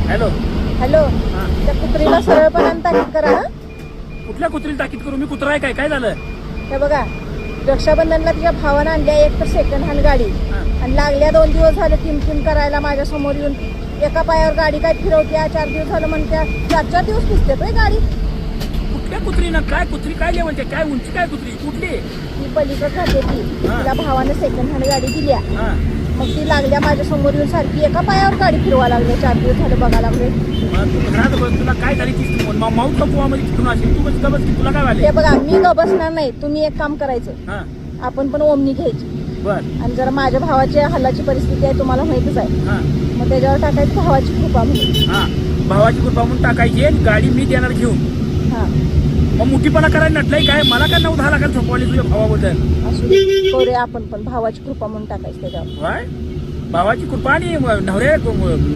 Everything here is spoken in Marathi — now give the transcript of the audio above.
हॅलो. हॅलो. हा. त्या कुत्रीला सरळपणाने ताकीद करा हा. कुठल्या कुत्रीला ताकीद करू? मी कुत्रा आहे काय? काय झालं? हे बघा, रक्षाबंधनला तिच्या भावानं आणल्या एक तर सेकंड हँड गाडी हा. आणि लागल्या 2 दिवस झाले टिमटिम करायला माझ्या समोर येऊन. एका पायावर गाडी काय फिरवत्या, 4 दिवस झालं म्हणत्या, 4 दिवस दिसते तो गाडी. कुठल्या कुत्रीनं? काय कुत्री काय लेवलते? काय उंची? काय कुत्री कुठली? ती पलीकडे राहते ती. हा. तिला भावानं सेकंड हँड गाडी दिल्या. हा. मग ती लागल्या माझ्या समोर येऊन सारखी एका पायावर गाडी फिरवा लागली. 4 दिवस झालं बघा लागले. मग तू घरात बस. तुला काय झाली? ती माऊत कुवामध्ये फिरून असेल. तू बस बस की तुला काय ते झाले? बघा, मी ग बसणार नाही. तुम्ही एक काम करायचं, हा. आपण पण ओमनी घ्यायची बर. आणि जरा माझ्या भावाच्या हल्लाची परिस्थिती आहे तुम्हाला माहितच आहे. हा. मग त्याच्यावर टाकायचं भावाची कृपा म्हणून. हा. भावाची कृपा म्हणून टाकायची आणि गाडी मी देणार घेऊन. हा, मग मोठीपणा करायला नटलंय काय? मला काय 9-10 लाखाला झोपवली तुझ्या भावाबद्दल? असू दे. करूया आपण पण भावाची कृपा म्हणून टाकायचं त्याच्यावर. काय? भावाची कृपा आणि नवरे